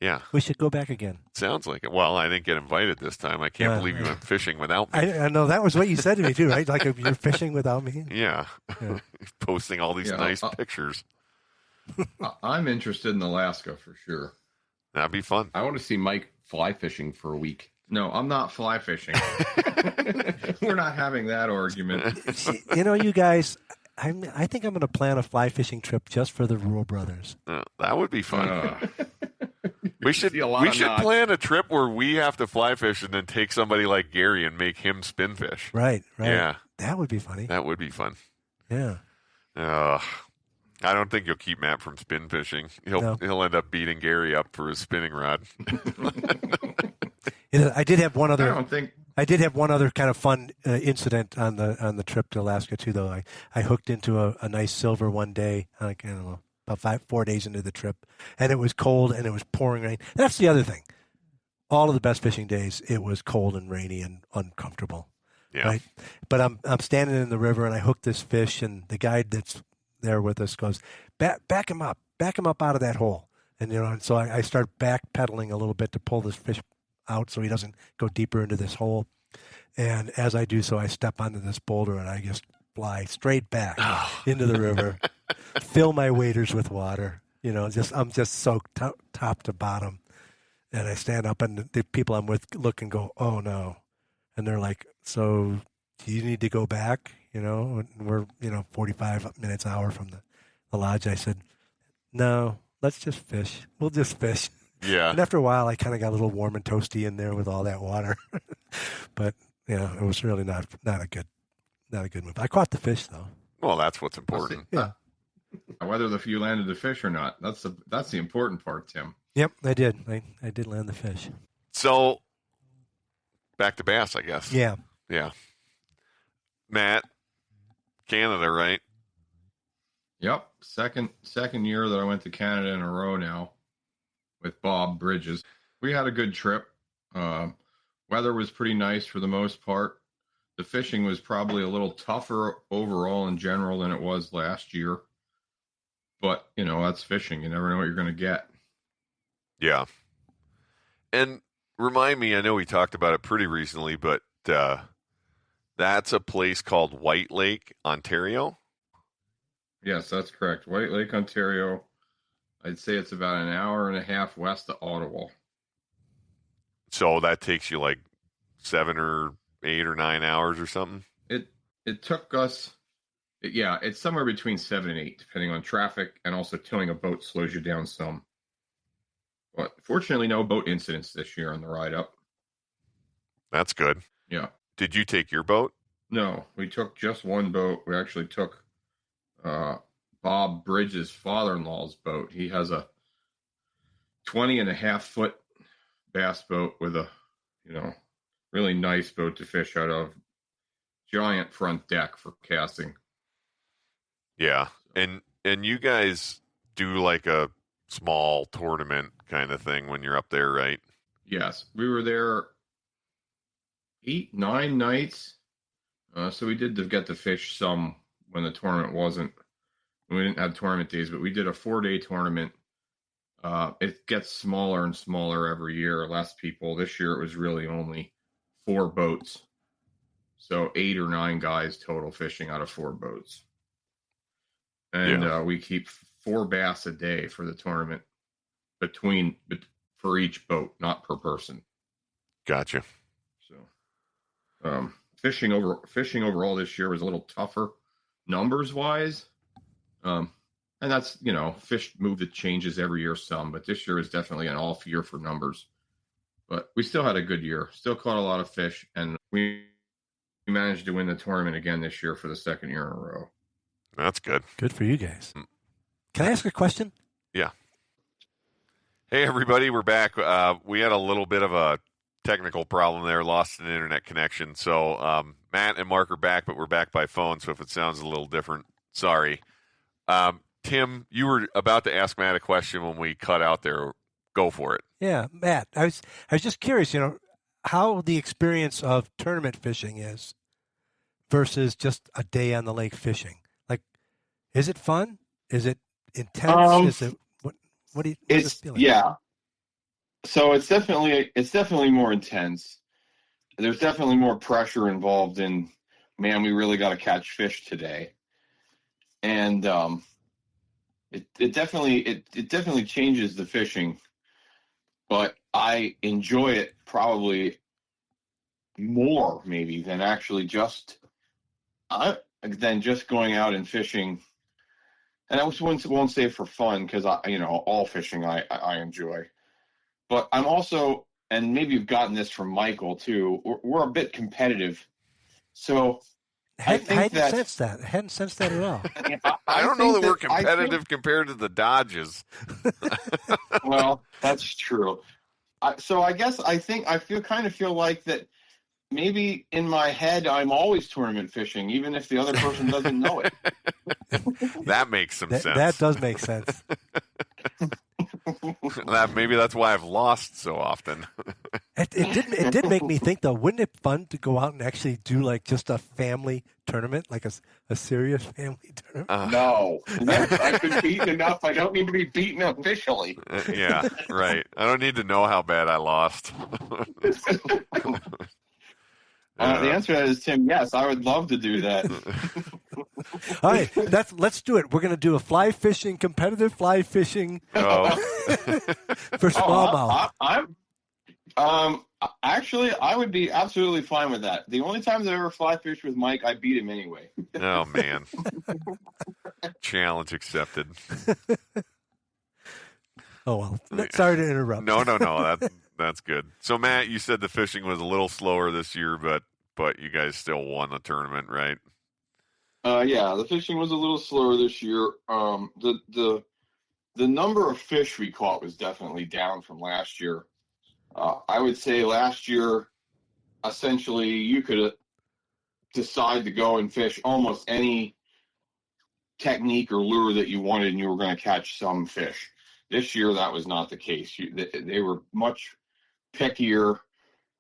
Yeah. We should go back again. Sounds like it. Well, I didn't get invited this time. I can't believe you went fishing without me. I know. That was what you said to me, too, right? Like, if you're fishing without me. Yeah. Posting all these nice pictures. I'm interested in Alaska for sure. That'd be fun. I want to see Mike fly fishing for a week. No, I'm not fly fishing. We're not having that argument. You guys, I think I'm going to plan a fly fishing trip just for the Ruhl brothers. That would be fun. We should knots. plan a trip where we have to fly fish and then take somebody like Gary and make him spin fish. Right. Yeah. That would be funny. That would be fun. Yeah. I don't think you'll keep Matt from spin fishing. He'll end up beating Gary up for his spinning rod. I did have one other. I don't think. I did have one other kind of fun incident on the trip to Alaska too. Though I hooked into a nice silver one day. I don't know, about 4 days into the trip, and it was cold and it was pouring rain. That's the other thing. All of the best fishing days, it was cold and rainy and uncomfortable. Yeah. Right. But I'm standing in the river and I hooked this fish, and the guide that's there with us goes, back him up out of that hole. And and so I start back pedaling a little bit to pull this fish out so he doesn't go deeper into this hole. And as I do so, I step onto this boulder and I just fly straight back into the river, fill my waders with water. I'm just soaked top to bottom. And I stand up and the people I'm with look and go, "Oh no." And they're like, "So do you need to go back?" And we're, 45 minutes, hour from the lodge. I said, "No, let's just fish. We'll just fish." Yeah. And after a while, I kind of got a little warm and toasty in there with all that water. But, it was really not a good move. I caught the fish, though. Well, that's what's important. Yeah. Whether you landed the fish or not, that's the important part, Tim. Yep, I did. I did land the fish. So, back to bass, I guess. Yeah. Yeah. Matt, Canada, right? Yep. Second year that I went to Canada in a row now with Bob Bridges. We had a good trip. Weather was pretty nice for the most part. The fishing was probably a little tougher overall in general than it was last year. But, that's fishing. You never know what you're going to get. Yeah. And remind me, I know we talked about it pretty recently, but that's a place called White Lake, Ontario? Yes, that's correct. White Lake, Ontario. I'd say it's about an hour and a half west of Ottawa. So that takes you like 7 or 8 or 9 hours or something? It took us, it's somewhere between 7 and 8, depending on traffic, and also towing a boat slows you down some. But fortunately, no boat incidents this year on the ride up. That's good. Yeah. Did you take your boat? No, we took just one boat. We actually took Bob Bridges' father-in-law's boat. He has a 20.5-foot bass boat with a, really nice boat to fish out of. Giant front deck for casting. Yeah. And you guys do like a small tournament kind of thing when you're up there, right? Yes. We were there 8, 9 nights. So we did get to fish some when the tournament wasn't. We didn't have tournament days, but we did a 4-day tournament. It gets smaller and smaller every year, less people. This year it was really only 4 boats. So 8 or 9 guys total fishing out of 4 boats. And we keep 4 bass a day for the tournament for each boat, not per person. Gotcha. So fishing overall this year was a little tougher numbers wise. And that's, fish move that changes every year some, but this year is definitely an off year for numbers. But we still had a good year, still caught a lot of fish, and we managed to win the tournament again this year for the second year in a row. That's good. Good for you guys. Can I ask a question? Yeah. Hey, everybody, we're back. We had a little bit of a technical problem there, lost an internet connection. So Matt and Mark are back, but we're back by phone, so if it sounds a little different, sorry. Tim, you were about to ask Matt a question when we cut out there. Go for it. Yeah, Matt, I was just curious, how the experience of tournament fishing is versus just a day on the lake fishing. Like, is it fun? Is it intense? Is it what is it feeling? Yeah. So it's definitely more intense. There's definitely more pressure involved in, man, we really got to catch fish today. And it definitely changes the fishing, but I enjoy it probably more maybe than actually just going out and fishing. And I won't say for fun, because all fishing I enjoy. But I'm also, and maybe you've gotten this from Michael too, we're a bit competitive. So I hadn't sensed that at all. I don't know that we're competitive compared to the Dodges. Well, that's true. So I guess I feel like that maybe in my head I'm always tournament fishing, even if the other person doesn't know it. That makes some sense. That does make sense. Maybe that's why I've lost so often. It did make me think though. Wouldn't it fun to go out and actually do like just a family tournament, like a serious family tournament? No, I've been beaten enough. I don't need to be beaten officially. Yeah, right. I don't need to know how bad I lost. The answer to that is, Tim, yes, I would love to do that. All right, let's do it. We're going to do a competitive fly fishing for smallmouth. Actually, I would be absolutely fine with that. The only times I ever fly fished with Mike, I beat him anyway. Oh man, challenge accepted. Oh well, sorry to interrupt. No, that's good. So Matt, you said the fishing was a little slower this year, but you guys still won the tournament, right? Yeah, the fishing was a little slower this year. The number of fish we caught was definitely down from last year. I would say last year, essentially, you could decide to go and fish almost any technique or lure that you wanted, and you were going to catch some fish. This year, that was not the case. They were much pickier.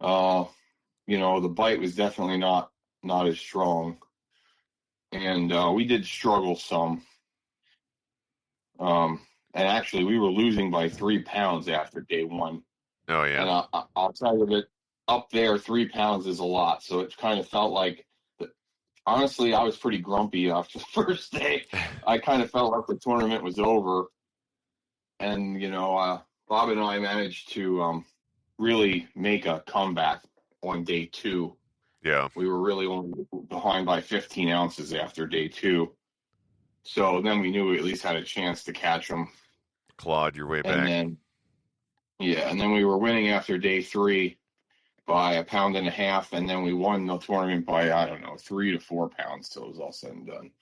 The bite was definitely not as strong, and we did struggle some. And actually, we were losing by 3 pounds after day one. Oh yeah. And I'll tell you that up there, 3 pounds is a lot. So it kind of felt like, honestly, I was pretty grumpy after the first day. I kind of felt like the tournament was over. And, Bob and I managed to really make a comeback on day two. Yeah. We were really only behind by 15 ounces after day two. So then we knew we at least had a chance to catch them. Clawed your way back. And then we were winning after day three by 1.5 pounds, and then we won the tournament by, 3 to 4 pounds till it was all said and done.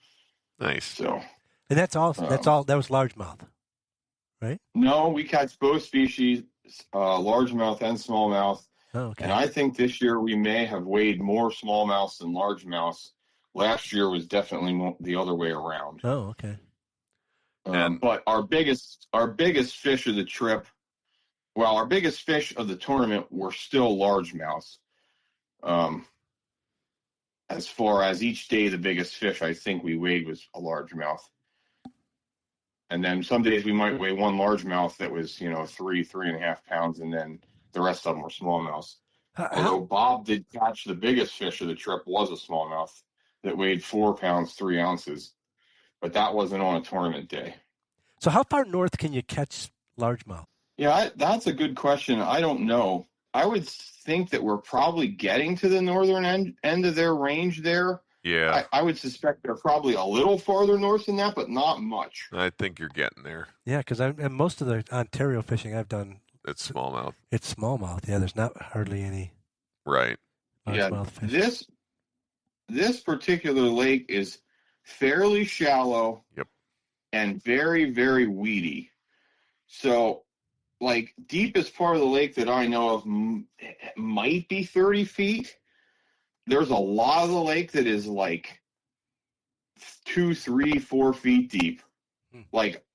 Nice. So, and that was largemouth, right? No, we catch both species, largemouth and smallmouth. Oh, okay. And I think this year we may have weighed more smallmouths than largemouths. Last year was definitely the other way around. Oh, okay. But our biggest fish of the trip, our biggest fish of the tournament were still largemouths. As far as each day, the biggest fish I think we weighed was a largemouth. And then some days we might weigh one largemouth that was, 3.5 pounds, and then the rest of them were smallmouths. Although Bob did catch the biggest fish of the trip was a smallmouth that weighed 4 pounds, 3 ounces. But that wasn't on a tournament day. So how far north can you catch largemouth? Yeah, that's a good question. I don't know. I would think that we're probably getting to the northern end of their range there. Yeah. I would suspect they're probably a little farther north than that, but not much. I think you're getting there. Yeah, because most of the Ontario fishing I've done, it's smallmouth. It's smallmouth. Yeah, there's not hardly any. Right. Largemouth fish. This particular lake is fairly shallow. Yep. And very, very weedy. So, deepest part of the lake that I know of might be 30 feet. There's a lot of the lake that is 2, 3, 4 feet deep.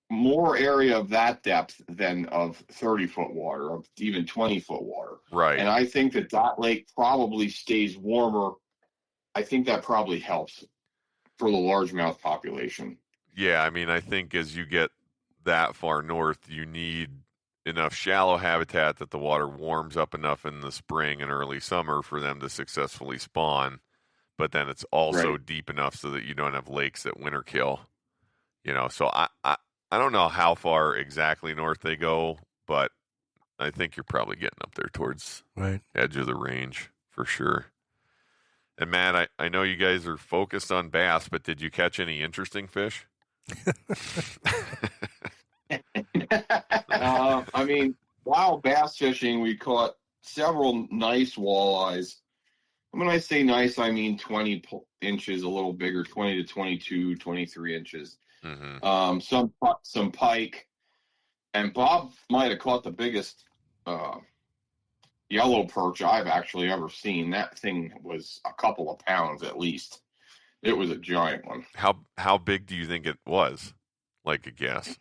More area of that depth than of 30-foot water, of even 20-foot water. Right. And I think that lake probably stays warmer. I think that probably helps for the largemouth population. Yeah, I think as you get that far north, you need enough shallow habitat that the water warms up enough in the spring and early summer for them to successfully spawn. But then it's also deep enough so that you don't have lakes that winter kill. So I don't know how far exactly north they go, but I think you're probably getting up there towards edge of the range for sure. And Matt, I know you guys are focused on bass, but did you catch any interesting fish? While bass fishing, we caught several nice walleyes. When I say nice, I mean 20 inches, a little bigger, 20 to 22, 23 inches. Mm-hmm. Some pike. And Bob might have caught the biggest yellow perch I've actually ever seen. That thing was a couple of pounds at least. It was a giant one. How big do you think it was? Like a guess?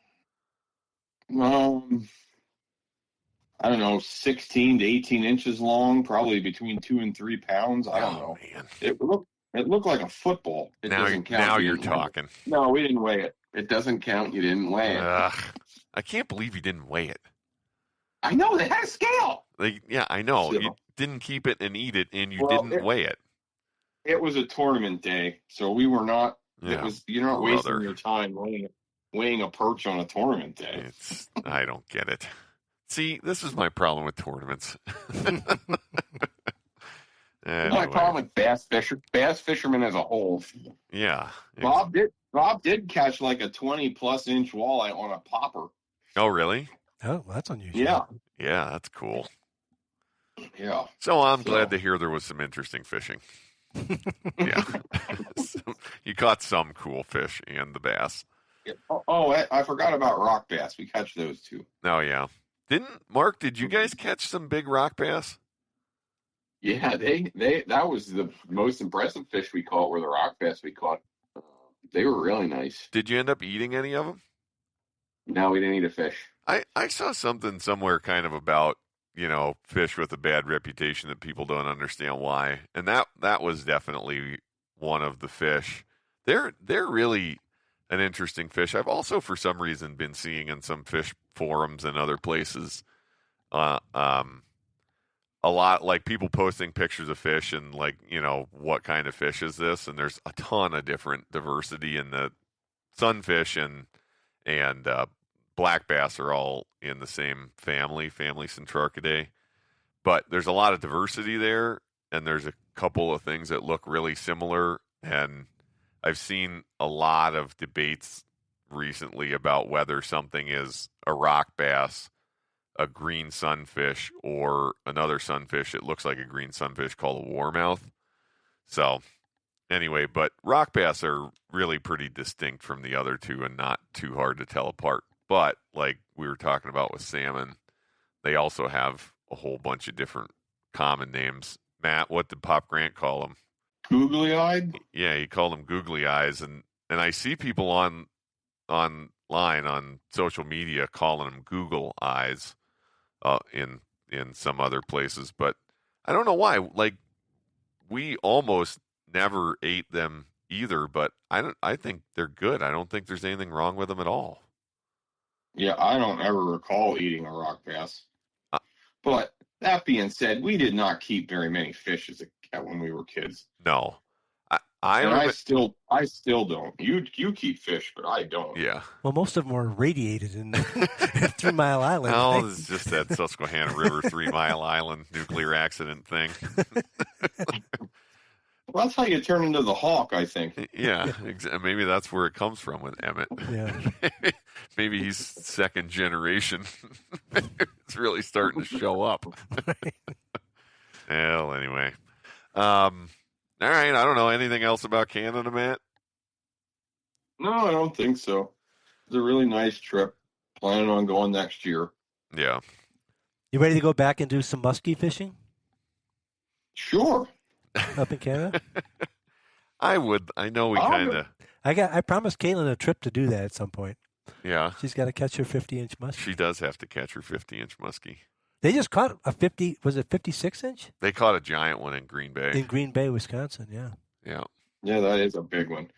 I don't know, 16 to 18 inches long, probably between 2 and 3 pounds. I don't know. Man. It looked like a football. It doesn't count. Now We you're didn't weigh it. talking. No, we didn't weigh it. It doesn't count. You didn't weigh it. I can't believe you didn't weigh it. I know, they had a scale. Yeah, I know. So- You didn't keep it and eat it, and you Well, didn't weigh it. It was a tournament day, so we were not. Yeah, You're not brother. wasting your time weighing a perch on a tournament day. I don't get it. See, this is my problem with tournaments. Anyway. My problem with bass fishermen as a whole. Yeah. Bob did catch like a 20+ inch walleye on a popper. Oh, really? Oh, well, that's unusual. Yeah, Yeah, that's cool. yeah. So I'm glad to hear there was some interesting fishing. Yeah. You caught some cool fish and the bass. I forgot about rock bass. We catch those too. Oh, yeah. Did you guys catch some big rock bass? Yeah, that was the most impressive fish we caught. Were the rock bass we caught. They were really nice. Did you end up eating any of them? No, we didn't eat a fish. I saw something somewhere kind of about, fish with a bad reputation that people don't understand why. And that was definitely one of the fish. They're really an interesting fish. I've also, for some reason, been seeing in some fish forums and other places, a lot like people posting pictures of fish and like, what kind of fish is this? And there's a ton of different diversity in the sunfish and black bass are all in the same family Centrarchidae. But there's a lot of diversity there, and there's a couple of things that look really similar. And I've seen a lot of debates recently about whether something is a rock bass, a green sunfish, or another sunfish. It looks like a green sunfish called a warmouth. So anyway, but rock bass are really pretty distinct from the other two and not too hard to tell apart. But like we were talking about with salmon, they also have a whole bunch of different common names. Matt, what did Pop Grant call them? Googly-eyed? Yeah, he called them googly eyes, and I see people online on social media calling them Google eyes in some other places, but I don't know why. Like, we almost never ate them either, but I think they're good. I don't think there's anything wrong with them at all. Yeah, I don't ever recall eating a rock bass. But that being said, we did not keep very many fish when we were kids. No, I still don't. You keep fish, but I don't. Yeah. Well, most of them were radiated in 3 Mile Island. No, right? it's just that Susquehanna River 3 Mile Island nuclear accident thing. Well, that's how you turn into the hawk, I think. Yeah, maybe that's where it comes from with Emmett. Yeah. Maybe he's second generation. It's really starting to show up. Well, anyway. All right, I don't know. Anything else about Canada, Matt? No, I don't think so. It's a really nice trip. Planning on going next year. Yeah. You ready to go back and do some muskie fishing Sure. up in Canada? I would. I know we kind of. I promised Caitlin a trip to do that at some point. Yeah. She's got to catch her 50-inch muskie. She does have to catch her 50-inch muskie. They just caught a 56-inch? They caught a giant one in Green Bay. In Green Bay, Wisconsin, yeah. Yeah. Yeah, that is a big one.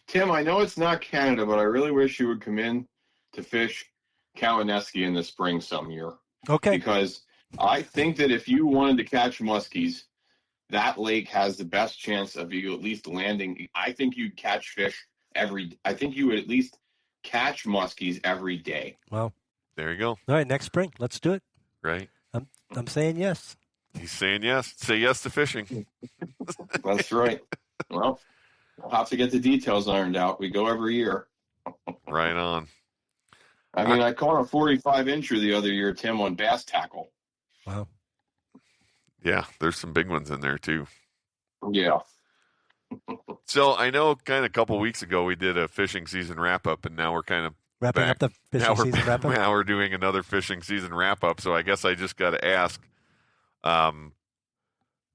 Tim, I know it's not Canada, but I really wish you would come in to fish Kalaneski in the spring some year. Okay. Because I think that if you wanted to catch muskies, that lake has the best chance of you at least landing. I think you'd catch fish I think you would at least catch muskies every day. Well, there you go. All right, next spring. Let's do it. Right. I'm saying yes. He's saying yes. Say yes to fishing. That's right. Well, we'll have to get the details ironed out. We go every year. Right on. I mean, I caught a 45-incher the other year, Tim, on bass tackle. Wow. Yeah, there's some big ones in there too. Yeah. So I know kind of a couple weeks ago we did a fishing season wrap up, and now we're kind of Wrapping up the fishing season wrap up? Now we're doing another fishing season wrap up. So I guess I just got to ask,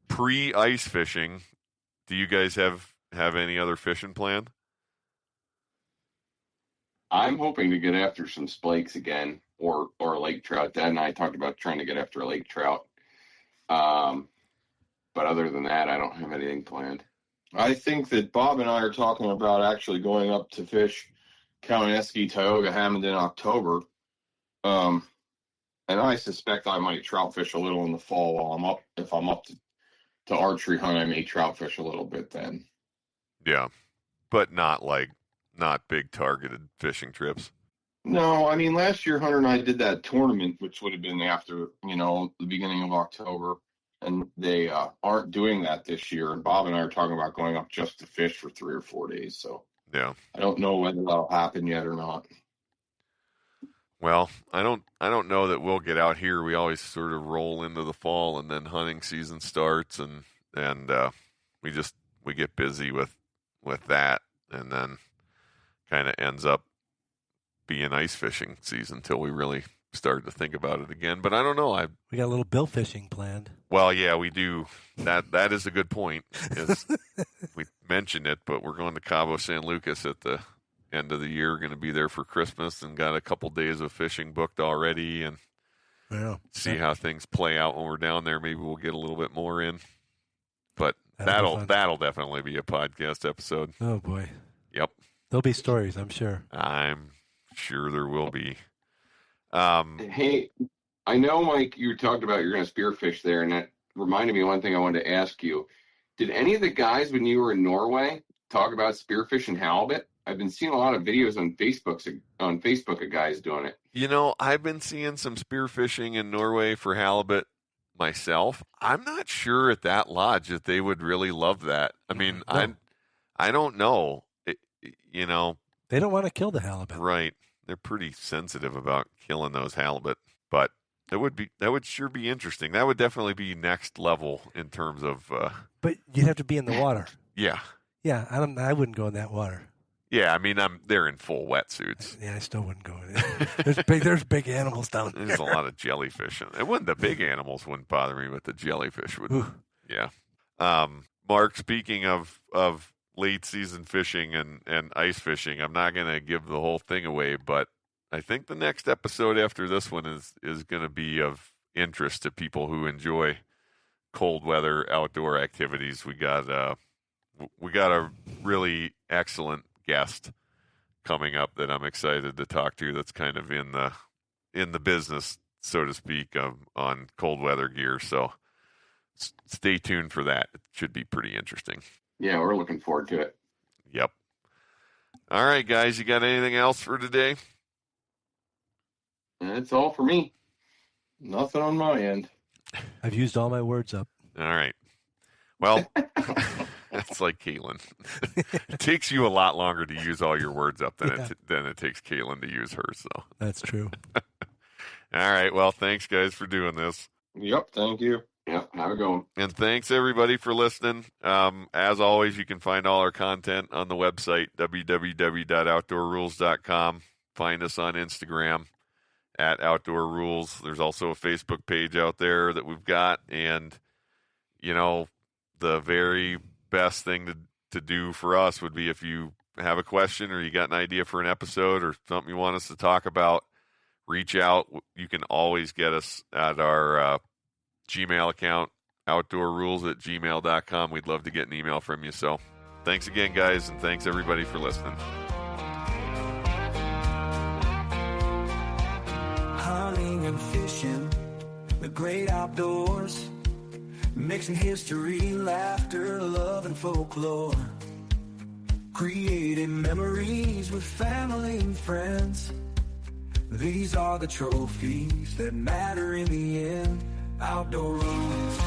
pre-ice fishing, do you guys have any other fishing planned? I'm hoping to get after some splakes again. or lake trout. Dad and I talked about trying to get after a lake trout. But other than that, I don't have anything planned. I think that Bob and I are talking about actually going up to fish Kawaneski, Tioga, Hammond in October. And I suspect I might trout fish a little in the fall while I'm up. If I'm up to archery hunt, I may trout fish a little bit then. Yeah, but not big targeted fishing trips. No, I mean, last year Hunter and I did that tournament, which would have been after, the beginning of October. And they aren't doing that this year. And Bob and I are talking about going up just to fish for 3 or 4 days. So yeah, I don't know whether that'll happen yet or not. Well, I don't know that we'll get out here. We always sort of roll into the fall, and then hunting season starts, and we get busy with that, and then kind of ends up being ice fishing season till we really start to think about it again. But I don't know. We got a little bill fishing planned. Well, yeah, we do. That is a good point. We mentioned it, but we're going to Cabo San Lucas at the end of the year. Going to be there for Christmas, and got a couple days of fishing booked already, and see how things play out when we're down there. Maybe we'll get a little bit more in. But that'll definitely be a podcast episode. Oh boy. Yep. There'll be stories, I'm sure. I'm sure there will be. Hey, I know, Mike, you talked about you're going to spearfish there, and that reminded me of one thing I wanted to ask you. Did any of the guys when you were in Norway talk about spearfishing halibut? I've been seeing a lot of videos on Facebook of guys doing it. I've been seeing some spearfishing in Norway for halibut myself. I'm not sure at that lodge that they would really love that. I mean, no. I don't know. They don't want to kill the halibut. Right. They're pretty sensitive about killing those halibut, but that would sure be interesting. That would definitely be next level in terms of. But you'd have to be in the water. Yeah. Yeah, I wouldn't go in that water. Yeah, I mean, they're in full wetsuits. Yeah, I still wouldn't go in there. There's big animals down there. There's a lot of jellyfish. The big animals wouldn't bother me, but the jellyfish would. Ooh. Yeah. Mark, speaking of late season fishing and ice fishing, I'm not going to give the whole thing away, but I think the next episode after this one is going to be of interest to people who enjoy cold weather outdoor activities. We got a really excellent guest coming up that I'm excited to talk to. That's kind of in the business, so to speak, on cold weather gear. So stay tuned for that. It should be pretty interesting. Yeah, we're looking forward to it. Yep. All right, guys, you got anything else for today? That's all for me. Nothing on my end. I've used all my words up. All right. Well, that's like Caitlin. It takes you a lot longer to use all your words up than it takes Caitlin to use hers. So that's true. All right. Well, thanks, guys, for doing this. Yep. Thank you. Yep. Have a good one. And thanks, everybody, for listening. As always, you can find all our content on the website, www.outdoorruhls.com. Find us on Instagram at Outdoor Ruhls. There's also a Facebook page out there that we've got. And, the very best thing to do for us would be if you have a question or you got an idea for an episode or something you want us to talk about, reach out. You can always get us at our Gmail account, outdoorruhls@gmail.com. We'd love to get an email from you. So thanks again, guys, and thanks everybody for listening. Hunting and fishing, the great outdoors, mixing history, laughter, love, and folklore, creating memories with family and friends. These are the trophies that matter in the end. Outdoor Ruhls.